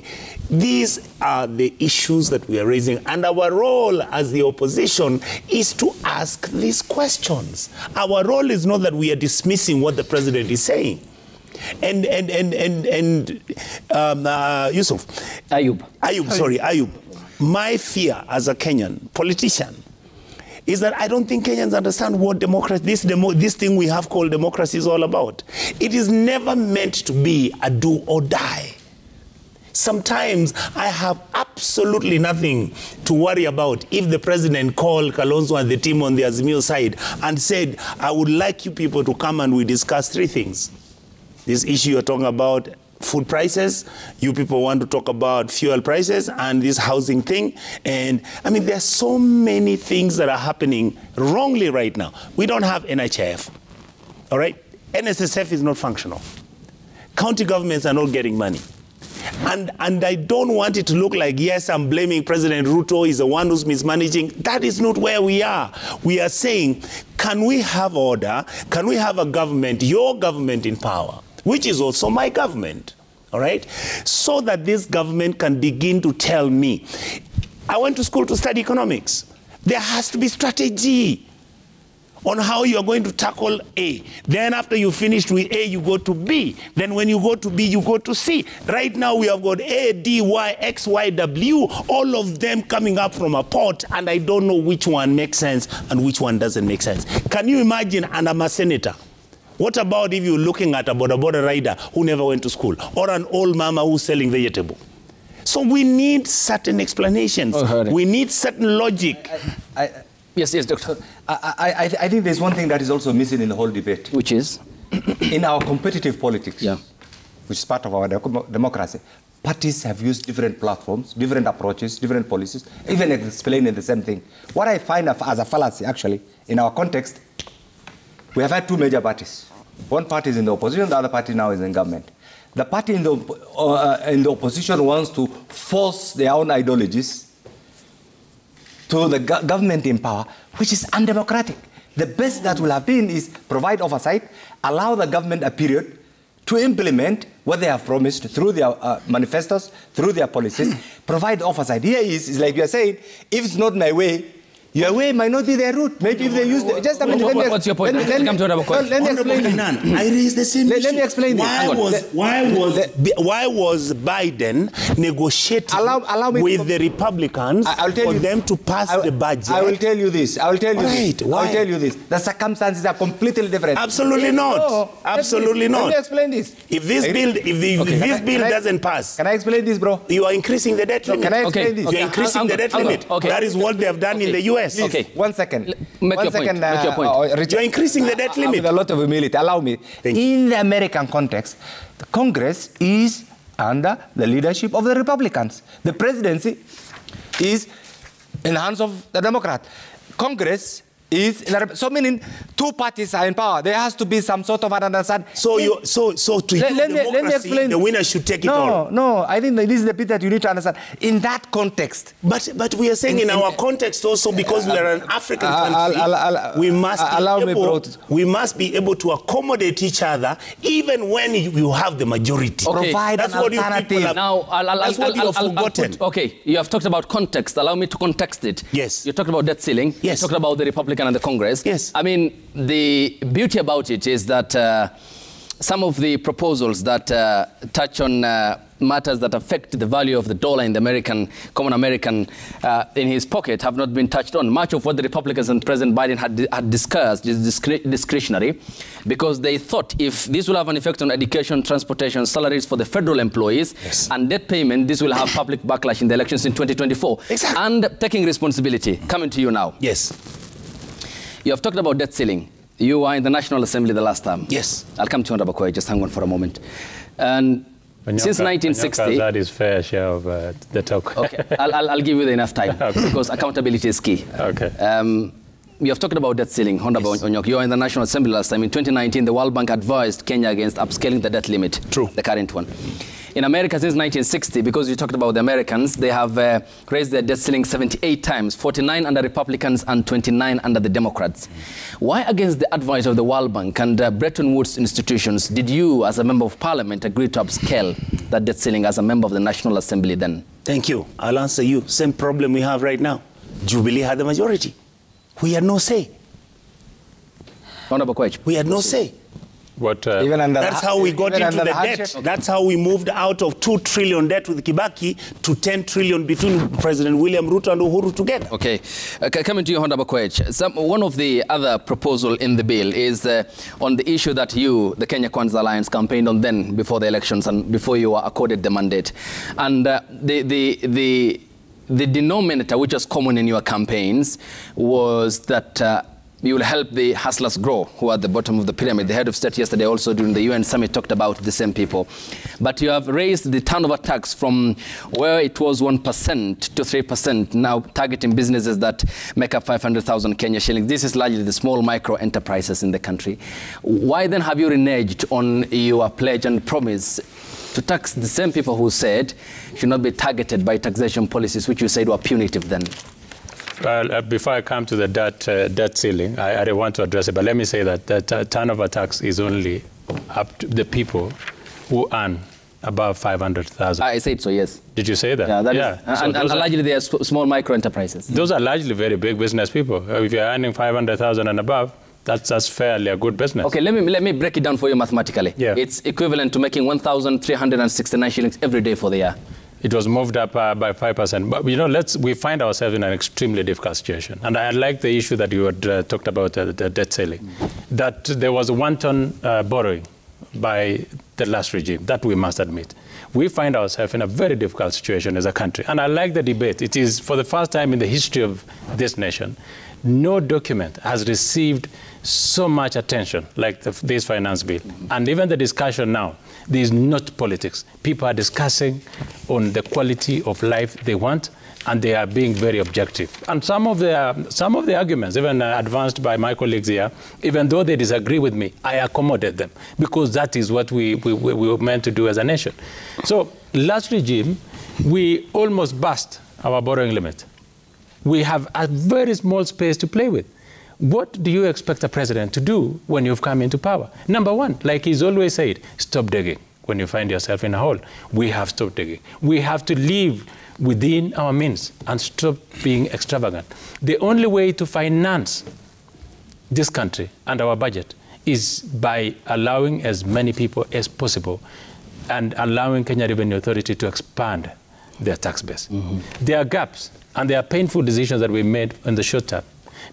these are the issues that we are raising. And our role as the opposition is to ask these questions. Our role is not that we are dismissing what the president is saying. And Yusuf. Ayub. My fear as a Kenyan politician is that I don't think Kenyans understand what democracy, this thing we have called democracy is all about. It is never meant to be a do or die. Sometimes I have absolutely nothing to worry about if the president called Kalonzo and the team on the Azimio side and said, I would like you people to come and we discuss 3 things. This issue you're talking about, food prices, you people want to talk about fuel prices and this housing thing. And I mean, there are so many things that are happening wrongly right now. We don't have NHIF, all right? NSSF is not functional. County governments are not getting money. And I don't want it to look like, yes, I'm blaming President Ruto, he's the one who's mismanaging. That is not where we are. We are saying, can we have order? Can we have a government, your government in power, which is also my government, all right? So that this government can begin to tell me, I went to school to study economics. There has to be strategy. on how you are going to tackle A. Then after you finished with A, you go to B. Then when you go to B, you go to C. Right now we have got A, D, Y, X, Y, W, all of them coming up from a pot, and I don't know which one makes sense and which one doesn't make sense. Can you imagine, and I'm a senator, what about if you're looking at a border rider who never went to school, or an old mama who's selling vegetable? So we need certain explanations. We need certain logic. Yes, Doctor. I think there's one thing that is also missing in the whole debate. Which is? In our competitive politics, which is part of our democracy, parties have used different platforms, different approaches, different policies, even explaining the same thing. What I find as a fallacy, actually, in our context, we have had two major parties. One party is in the opposition, the other party now is in government. The party in the opposition wants to force their own ideologies to the government in power, which is undemocratic. The best that will have been is provide oversight, allow the government a period to implement what they have promised through their manifestos, through their policies, provide oversight. Here is like you are saying, if it's not my way, your way might not be their route. Maybe if they use the, just a minute. What's your point? Let me come to another question. Let me explain this. I raised the same issue. Let me explain this. Why was Biden negotiating with the Republicans for them to pass the budget? I will tell you this. I will tell you this. Why? I will tell you this. The circumstances are completely different. Absolutely not. No, absolutely not. Let me explain this. If this bill, doesn't pass, can I explain this, bro? You are increasing the debt limit. Can I explain this? You are increasing the debt limit. That is what they have done in the U.S. Okay. 1 second. Make your point. Make your point. You're increasing the debt limit. With a lot of humility. Allow me. In the American context, the Congress is under the leadership of the Republicans. The presidency is in the hands of the Democrat. Congress is so meaning two parties are in power. There has to be some sort of an understanding. So to let me explain. The winner should take it all. No, I think that this is the bit that you need to understand. In that context. But we are saying in our context also, because we are an African country, we must be able to accommodate each other even when you have the majority. Okay. Provide that's an what alternative. You people have, that's what you have forgotten. Okay, you have talked about context. Allow me to context it. Yes. You talked about debt ceiling. Yes. You talked about the Republican and the Congress. Yes. I mean, the beauty about it is that some of the proposals that touch on matters that affect the value of the dollar in the common American in his pocket have not been touched on. Much of what the Republicans and President Biden had discussed is discretionary, because they thought if this will have an effect on education, transportation, salaries for the federal employees, and debt payment, this will have public backlash in the elections in 2024. Exactly. And taking responsibility. Coming to you now. Yes. You have talked about debt ceiling. You were in the National Assembly the last time. Yes. I'll come to you, Honorable Koye. Just hang on for a moment. And since 1960... That is fair share of the talk. Okay, I'll give you enough time, because accountability is key. Okay. You have talked about debt ceiling, Honorable Onyok. You were in the National Assembly last time. In 2019, the World Bank advised Kenya against upscaling the debt limit. True. The current one. In America, since 1960, because you talked about the Americans, they have raised their debt ceiling 78 times, 49 under Republicans and 29 under the Democrats. Why, against the advice of the World Bank and Bretton Woods institutions, did you, as a member of Parliament, agree to upscale that debt ceiling as a member of the National Assembly then? Thank you. I'll answer you. Same problem we have right now. Jubilee had the majority. We had no say. Honorable Koye. We had no say. That's how we got into the debt. Okay. That's how we moved out of 2 trillion debt with Kibaki to 10 trillion between President William Ruto and Uhuru together. Okay. Coming to you, Honorable Koye. One of the other proposal in the bill is on the issue that you, the Kenya Kwanza Alliance, campaigned on then before the elections and before you were accorded the mandate. And the denominator which was common in your campaigns was that you will help the hustlers grow, who are at the bottom of the pyramid. The head of state yesterday also during the UN summit talked about the same people. But you have raised the turnover tax from where it was 1% to 3%, now targeting businesses that make up 500,000 Kenya shillings. This is largely the small micro enterprises in the country. Why then have you reneged on your pledge and promise to tax the same people who said should not be targeted by taxation policies which you said were punitive then? Well, before I come to the debt ceiling, I don't want to address it, but let me say that the turnover tax is only up to the people who earn above 500,000. I said so, yes. Did you say that? Yeah, that is, and largely they are small micro enterprises. Those are largely very big business people. If you're earning 500,000 and above, That's fairly a good business. Okay, let me break it down for you mathematically. Yeah. It's equivalent to making 1,369 shillings every day for the year. It was moved up by 5%. But, you know, we find ourselves in an extremely difficult situation. And I like the issue that you had talked about, the debt ceiling, that there was a one-ton borrowing by the last regime. That we must admit. We find ourselves in a very difficult situation as a country. And I like the debate. It is, for the first time in the history of this nation, no document has received so much attention like this finance bill. And even the discussion now, there is not politics. People are discussing on the quality of life they want, and they are being very objective. And some of the arguments, even advanced by my colleagues here, even though they disagree with me, I accommodate them, because that is what we were meant to do as a nation. So last regime, we almost bust our borrowing limit. We have a very small space to play with. What do you expect a president to do when you've come into power? Number one, like he's always said, stop digging when you find yourself in a hole. We have stopped digging. We have to live within our means and stop being extravagant. The only way to finance this country and our budget is by allowing as many people as possible and allowing Kenya Revenue Authority to expand their tax base. There are gaps and there are painful decisions that we made in the short term.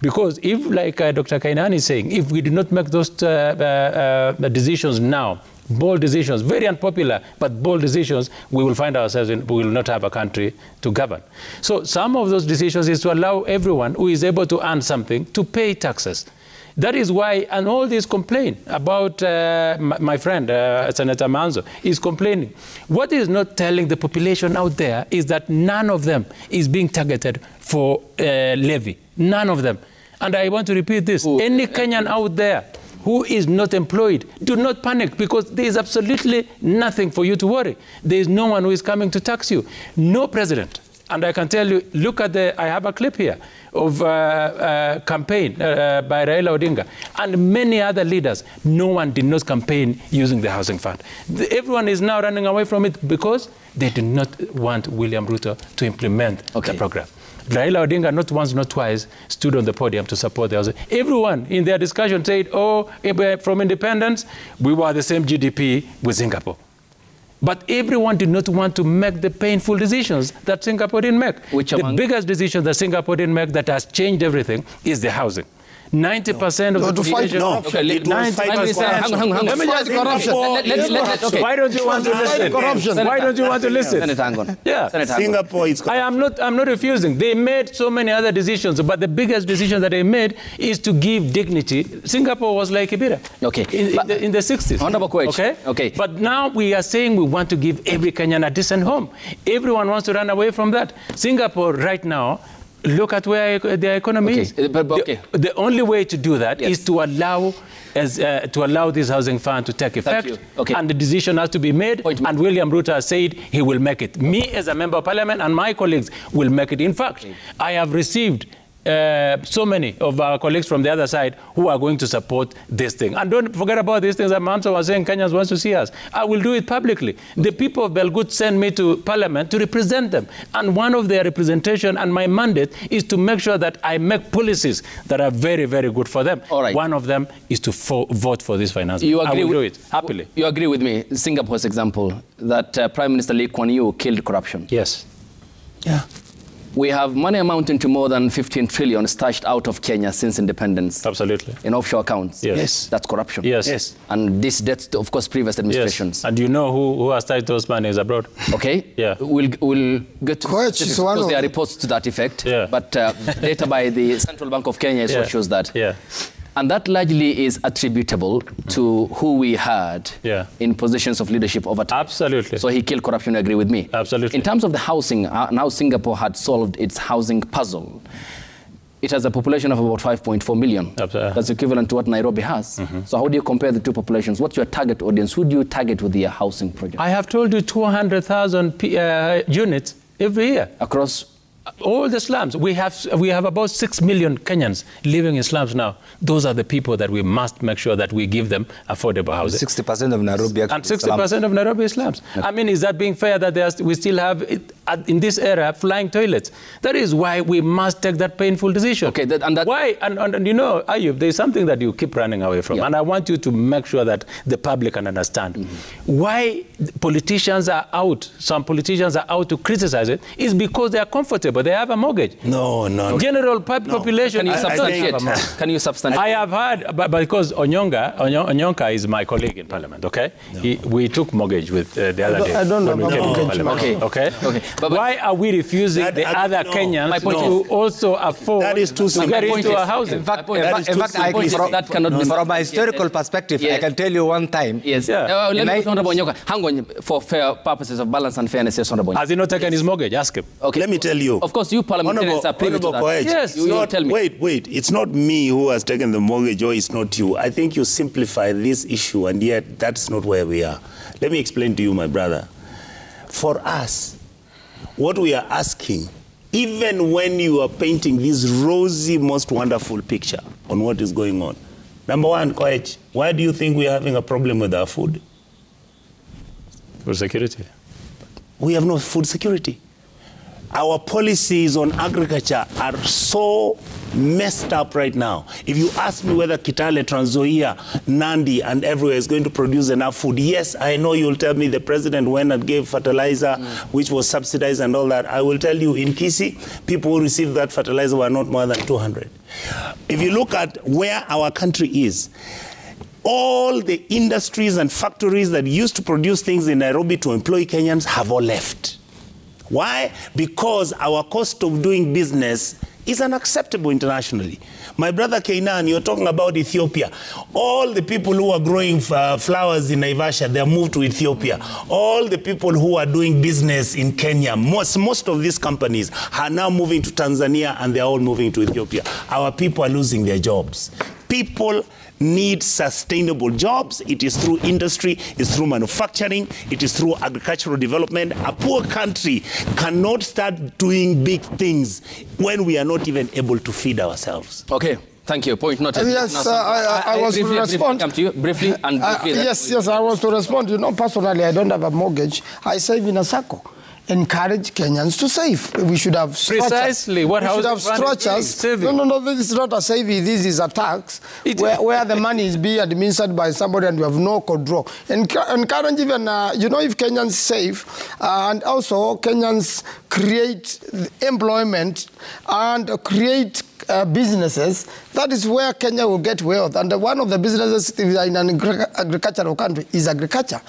Because if, like Dr. Kainan is saying, if we do not make those decisions now, bold decisions, very unpopular, but bold decisions, we will find ourselves we will not have a country to govern. So some of those decisions is to allow everyone who is able to earn something to pay taxes. That is why, and all this complaint about my friend, Senator Manzo, is complaining. What is not telling the population out there is that none of them is being targeted for levy. None of them. And I want to repeat this. Any Kenyan out there who is not employed, do not panic, because there is absolutely nothing for you to worry. There is no one who is coming to tax you. No president. And I can tell you, look at I have a clip here of campaign by Raila Odinga and many other leaders. No one did not campaign using the housing fund. Everyone is now running away from it because they do not want William Ruto to implement the program. Raila Odinga not once, not twice stood on the podium to support the housing. Everyone in their discussion said, oh, from independence, we were the same GDP with Singapore. But everyone did not want to make the painful decisions that Singapore didn't make. The biggest decision that Singapore didn't make that has changed everything is the housing. 90% of the population. Let me just corruption. Why don't you want to listen? Why don't you want to listen? Senator Angon. Yeah. Singapore is I'm not refusing. They made so many other decisions, but the biggest decision that they made is to give dignity. Singapore was like Ibira. Okay. In the 60s. Honorable Coach. Okay. Okay. But now we are saying we want to give every Kenyan a decent home. Everyone wants to run away from that. Singapore right now, look at where their economy is. The only way to do that is to allow this housing fund to take effect. And the decision has to be made. And William Ruto has said he will make it. Me as a member of parliament and my colleagues will make it. In fact, I have received so many of our colleagues from the other side who are going to support this thing. And don't forget about these things that Manso was saying Kenyans wants to see us. I will do it publicly. The people of Belgut sent me to Parliament to represent them. And one of their representation and my mandate is to make sure that I make policies that are very, very good for them. All right. One of them is to vote for this finance bill. I will do it happily. You agree with me, Singapore's example, that Prime Minister Lee Kuan Yew killed corruption? Yes. Yeah. We have money amounting to more than 15 trillion stashed out of Kenya since independence. Absolutely. In offshore accounts. Yes. That's corruption. Yes. And this debts to, of course, previous administrations. Yes. And you know who has stashed those monies abroad? Okay. Yeah. We'll get to because there are reports to that effect. Yeah. But data by the Central Bank of Kenya is what shows that. Yeah. And that largely is attributable to who we had in positions of leadership over time. Absolutely. So he killed corruption, you agree with me? Absolutely. In terms of the housing, now Singapore had solved its housing puzzle. It has a population of about 5.4 million. That's equivalent to what Nairobi has. So how do you compare the two populations? What's your target audience? Who do you target with your housing project? I have told you 200,000 units every year. Across? All the slums. We have about 6 million Kenyans living in slums now. Those are the people that we must make sure that we give them affordable housing. 60% of Nairobi. And 60% of Nairobi is slums. I mean, is that being fair that we still have in this era, flying toilets. That is why we must take that painful decision. Okay, why? And you know, Ayub, there's something that you keep running away from, and I want you to make sure that the public can understand. Why politicians are out, some politicians are out to criticize it, is because they are comfortable. They have a mortgage. No. General population. Can you substantiate? Can you substantiate? I have heard, but because Onyonka is my colleague in Parliament, okay? No. We took mortgage with the other day. I don't know. Okay. But why are we refusing the other Kenyans to also afford to get into a housing? In fact, that cannot be. From a historical perspective, I can tell you one time. Yes. Let me hang on for fair purposes of balance and fairness. Has he not taken his mortgage? Ask him. Okay. Let me tell you. Of course, you parliamentarians are privy to that. Yes. You tell me. Wait. It's not me who has taken the mortgage, or it's not you. I think you simplify this issue, and yet that's not where we are. Let me explain to you, my brother. For us, what we are asking, even when you are painting this rosy, most wonderful picture on what is going on. Number one, Koech, why do you think we are having a problem with our food? For security. We have no food security. Our policies on agriculture are so messed up right now. If you ask me whether Kitale, Trans Nzoia, Nandi, and everywhere is going to produce enough food, yes, I know you'll tell me the president went and gave fertilizer, which was subsidized and all that. I will tell you, in Kisi, people who received that fertilizer were not more than 200. If you look at where our country is, all the industries and factories that used to produce things in Nairobi to employ Kenyans have all left. Why? Because our cost of doing business is unacceptable internationally. My brother Kainan, you're talking about Ethiopia. All the people who are growing flowers in Naivasha, they are moved to Ethiopia. All the people who are doing business in Kenya, most of these companies are now moving to Tanzania, and they're all moving to Ethiopia. Our people are losing their jobs. People need sustainable jobs. It is through industry, it's through manufacturing, it is through agricultural development. A poor country cannot start doing big things when we are not even able to feed ourselves. Okay. Thank you. Point noted. Yes, I was to respond. Come to you briefly and briefly. Yes, I was to respond. You know, personally, I don't have a mortgage. I save in a SACCO. Encourage Kenyans to save. We should have structures. Precisely. What we should have structures. No, this is not a saving. This is a tax where the money is being administered by somebody and you have no control. Encourage even, you know, if Kenyans save and also Kenyans create employment and create businesses, that is where Kenya will get wealth. And one of the businesses in an agricultural country is agriculture.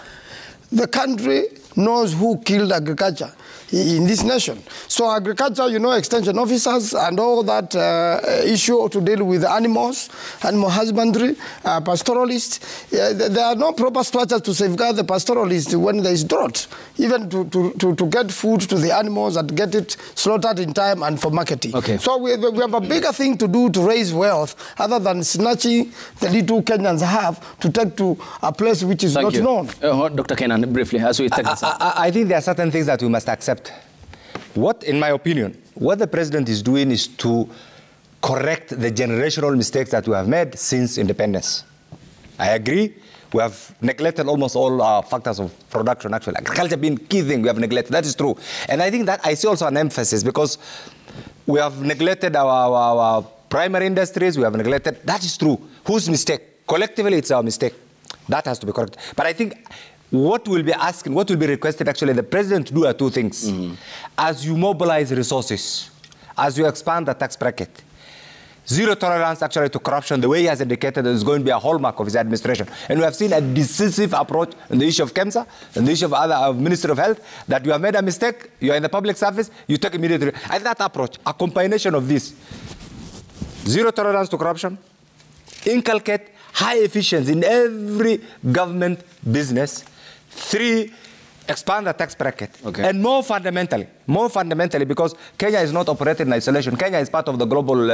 The country knows who killed agriculture in this nation. So agriculture, you know, extension officers and all that issue to deal with animals, animal husbandry, pastoralists. There are no proper structures to safeguard the pastoralists when there is drought, even to get food to the animals and get it slaughtered in time and for marketing. Okay. So we have a bigger thing to do to raise wealth other than snatching the little Kenyans have to take to a place which is not known. Dr. Kenan, briefly, as we take this up. I think there are certain things that we must accept. In my opinion, what the president is doing is to correct the generational mistakes that we have made since independence. I agree. We have neglected almost all our factors of production, actually. Agriculture being key thing we have neglected. That is true. And I think that I see also an emphasis because we have neglected our primary industries. We have neglected. That is true. Whose mistake? Collectively, it's our mistake. That has to be corrected. But I think what we'll be asking, what will be requested actually the president to do are two things. As you mobilize resources, as you expand the tax bracket, zero tolerance actually to corruption, the way he has indicated is going to be a hallmark of his administration. And we have seen a decisive approach in the issue of KEMSA, and the issue of Ministry of Health, that you have made a mistake, you are in the public service, you take immediate. And that approach, a combination of this, zero tolerance to corruption, inculcate high efficiency in every government business. 3, expand the tax bracket. Okay. And more fundamentally, because Kenya is not operating in isolation. Kenya is part of the global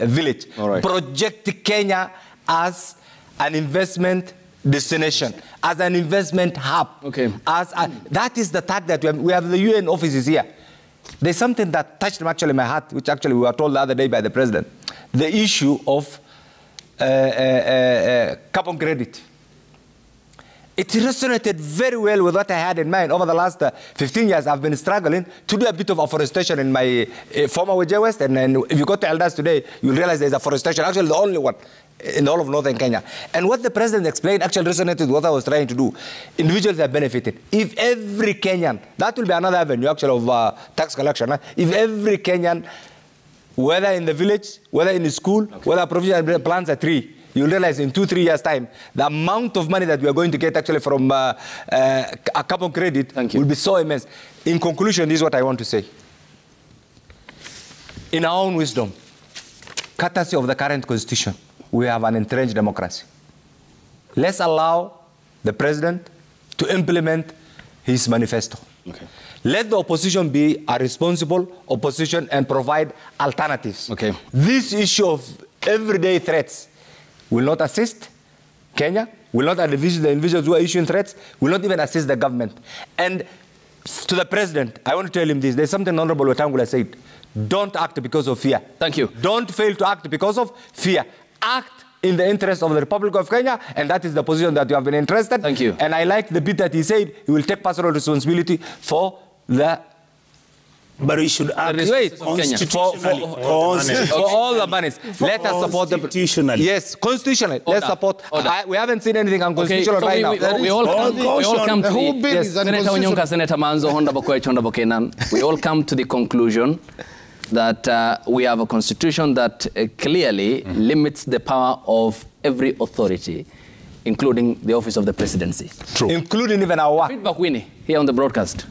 village. All right. Project Kenya as an investment destination, as an investment hub. Okay. That is the tag that we have the UN offices here. There's something that touched actually my heart, which actually we were told the other day by the president. The issue of carbon credit. It resonated very well with what I had in mind. Over the last 15 years, I've been struggling to do a bit of afforestation in my former Wajir West. And then if you go to Eldas today, you'll realize there's afforestation, actually the only one in all of northern Kenya. And what the president explained actually resonated with what I was trying to do. Individuals have benefited. If every Kenyan, that will be another avenue actually of tax collection. If every Kenyan, whether in the village, whether in the school, whether provision plants a tree, you'll realize in 2-3 years' time, the amount of money that we are going to get actually from a carbon credit will be so immense. In conclusion, this is what I want to say. In our own wisdom, courtesy of the current constitution, we have an entrenched democracy. Let's allow the president to implement his manifesto. Okay. Let the opposition be a responsible opposition and provide alternatives. Okay. This issue of everyday threats will not assist Kenya, will not assist the individuals who are issuing threats, will not even assist the government. And to the president, I want to tell him this. There's something Honorable Wetangula said. Don't act because of fear. Thank you. Don't fail to act because of fear. Act in the interest of the Republic of Kenya, and that is the position that you have been interested. Thank you. And I like the bit that he said he will take personal responsibility for the... But we should act constitutionally. For all the monies. Let us support them. Constitutionally. Yes, constitutionally. Let's support. We haven't seen anything unconstitutional right now. We all come to the... whole bill is unconstitutional. Senator Manzo, Honorable Koech, Honorable Kenan. We all come to the conclusion that we have a constitution that clearly limits the power of every authority, including the office of the presidency. True. Including even our work. Feedback Winnie, here on the broadcast.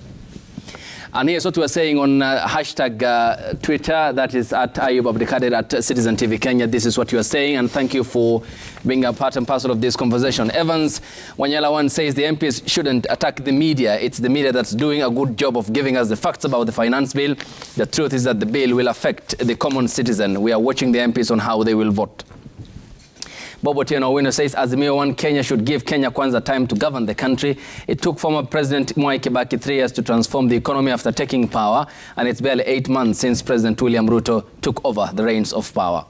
And here's what we are saying on hashtag Twitter, that is at Ayub Abdikadir at Citizen TV Kenya. This is what you are saying, and thank you for being a part and parcel of this conversation. Evans Wanyalawan says the MPs shouldn't attack the media. It's the media that's doing a good job of giving us the facts about the finance bill. The truth is that the bill will affect the common citizen. We are watching the MPs on how they will vote. Bob Otieno Owino says, Azimio 1, Kenya should give Kenya Kwanza time to govern the country. It took former President Mwai Kibaki 3 years to transform the economy after taking power, and it's barely 8 months since President William Ruto took over the reins of power.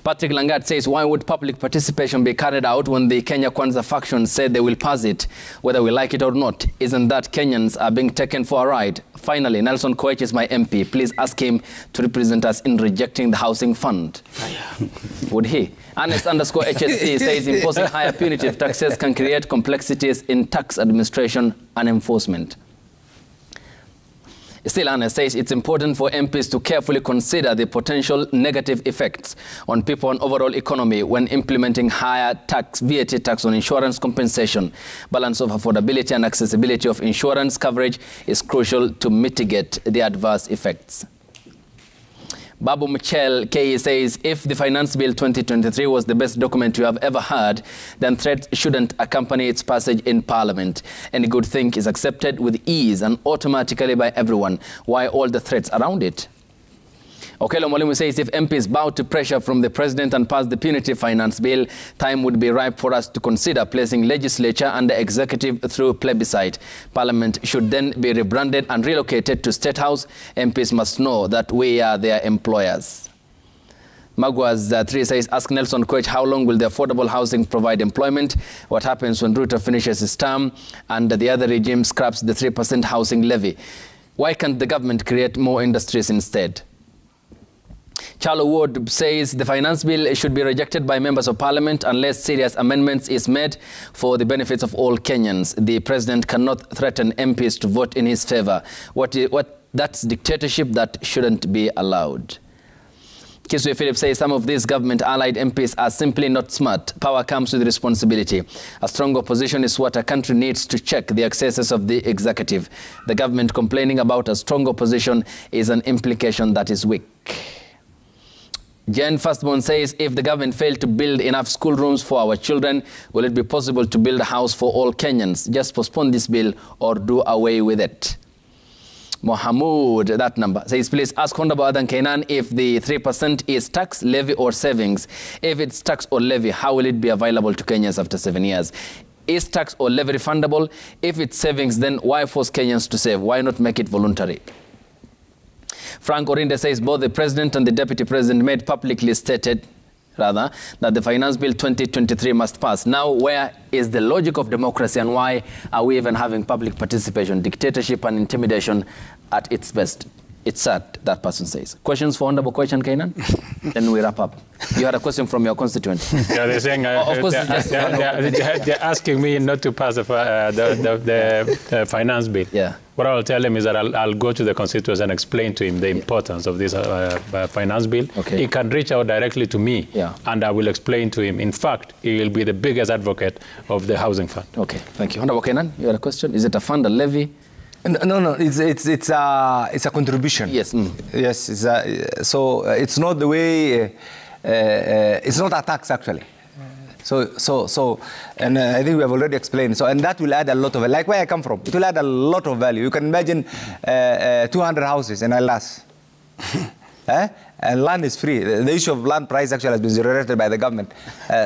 Patrick Langat says, why would public participation be carried out when the Kenya Kwanza faction said they will pass it, whether we like it or not? Isn't that Kenyans are being taken for a ride? Finally, Nelson Koech is my MP. Please ask him to represent us in rejecting the housing fund. Would he? Ernest_HSC says imposing higher punitive taxes can create complexities in tax administration and enforcement. Still, Ernest says it's important for MPs to carefully consider the potential negative effects on people and overall economy when implementing higher tax, VAT tax on insurance compensation. Balance of affordability and accessibility of insurance coverage is crucial to mitigate the adverse effects. Babu Michel K says, if the Finance Bill 2023 was the best document you have ever heard, then threats shouldn't accompany its passage in Parliament. Any good thing is accepted with ease and automatically by everyone. Why all the threats around it? Okelo Mwalimu says, if MPs bow to pressure from the president and pass the punitive finance bill, time would be ripe for us to consider placing legislature and the executive through plebiscite. Parliament should then be rebranded and relocated to State House. MPs must know that we are their employers. Magwas 3 says, ask Nelson Koech, how long will the affordable housing provide employment? What happens when Ruto finishes his term and the other regime scraps the 3% housing levy? Why can't the government create more industries instead? Charlo Ward says the finance bill should be rejected by members of parliament unless serious amendments is made for the benefits of all Kenyans. The president cannot threaten MPs to vote in his favor. That's dictatorship that shouldn't be allowed. Kiswe Philip says some of these government-allied MPs are simply not smart. Power comes with responsibility. A strong opposition is what a country needs to check the excesses of the executive. The government complaining about a strong opposition is an implication that is weak. Jen Firstborn says, if the government failed to build enough schoolrooms for our children, will it be possible to build a house for all Kenyans? Just postpone this bill or do away with it. Mohamud, that number, says, please ask Honorable Adan Kenan if the 3% is tax, levy or savings. If it's tax or levy, how will it be available to Kenyans after 7 years? Is tax or levy refundable? If it's savings, then why force Kenyans to save? Why not make it voluntary? Frank Orinde says both the president and the deputy president made publicly stated rather, that the Finance Bill 2023 must pass. Now, where is the logic of democracy, and why are we even having public participation? Dictatorship and intimidation at its best. It's sad, that person says. Questions for Honorable Question, Kainan? Then we wrap up. You had a question from your constituent. Yeah, they're saying of course, they're asking me not to pass the finance bill. Yeah. What I'll tell him is that I'll go to the constituents and explain to him the importance of this finance bill. Okay. He can reach out directly to me, and I will explain to him. In fact, he will be the biggest advocate of the housing fund. Okay, thank you. Honorable Kainan, you had a question? Is it a fund, a levy? No, it's a contribution. Yes. Yes, so it's not the way, it's not a tax actually. So, and I think we have already explained. So, and that will add a lot of, like where I come from, it will add a lot of value. You can imagine 200 houses in Alas. And land is free. The issue of land price actually has been generated by the government.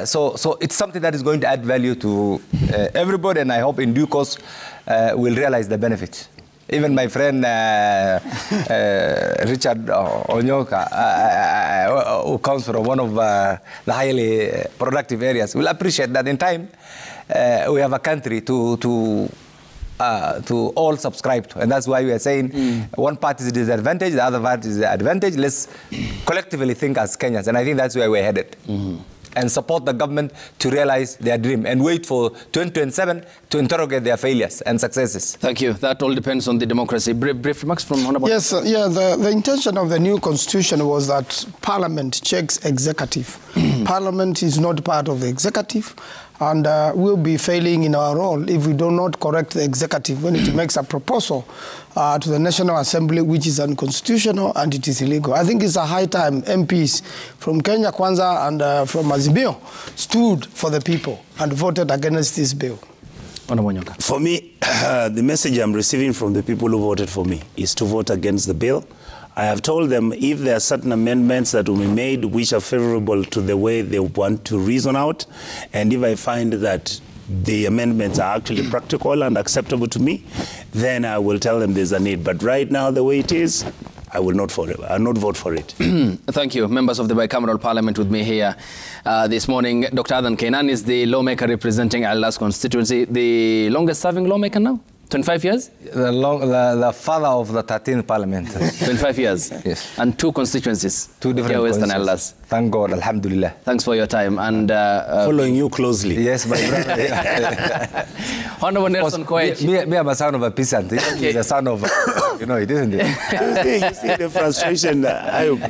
So it's something that is going to add value to everybody, and I hope in due course we'll realize the benefits. Even my friend Richard Onyoka, who comes from one of the highly productive areas, will appreciate that in time we have a country to all subscribe to. And that's why we are saying one part is a disadvantage, the other part is the advantage. Let's collectively think as Kenyans. And I think that's where we're headed. And support the government to realize their dream and wait for 2027 to interrogate their failures and successes. Thank you. That all depends on the democracy. Brief remarks from Honorable. Yes, the intention of the new constitution was that Parliament checks executive. Parliament is not part of the executive, and we'll be failing in our role if we do not correct the executive when it makes a proposal to the National Assembly which is unconstitutional and it is illegal. I think it's a high time MPs from Kenya Kwanza and from Azimio stood for the people and voted against this bill. For me, the message I'm receiving from the people who voted for me is to vote against the bill. I have told them if there are certain amendments that will be made which are favorable to the way they want to reason out, and if I find that the amendments are actually practical and acceptable to me, then I will tell them there's a need. But right now, the way it is, I will not vote for it. Thank you. Members of the bicameral parliament with me here this morning. Dr. Adan Kainan is the lawmaker representing Alas constituency, the longest serving lawmaker now? 25 years? The father of the 13th parliament. 25 years? Yes. And 2 constituencies? 2 different constituencies. Thank God, alhamdulillah. Thanks for your time. And following you closely. Yes, my brother. Honorable Nelson Koech. Me, I'm a son of a peasant. He's a son of, you know it, isn't it? You see the frustration.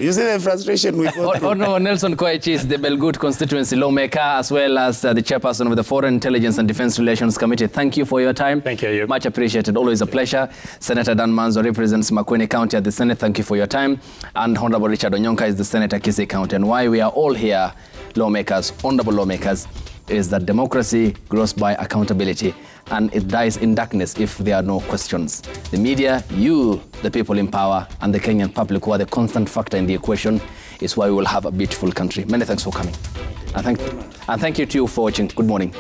You see the frustration we go through. Honorable Nelson Koech is the Belgut constituency lawmaker, as well as the chairperson of the Foreign Intelligence and Defense Relations Committee. Thank you for your time. Thank you. Much appreciated. Always a pleasure. Senator Dan Manzo represents Makueni County at the Senate. Thank you for your time. And Honorable Richard Onyonka is the Senator Kisii County. And why we are all here, lawmakers, honorable lawmakers, is that democracy grows by accountability, and it dies in darkness if there are no questions. The media, you, the people in power, and the Kenyan public, who are the constant factor in the equation, is why we will have a beautiful country. Many thanks for coming. And thank you to you for watching. Good morning.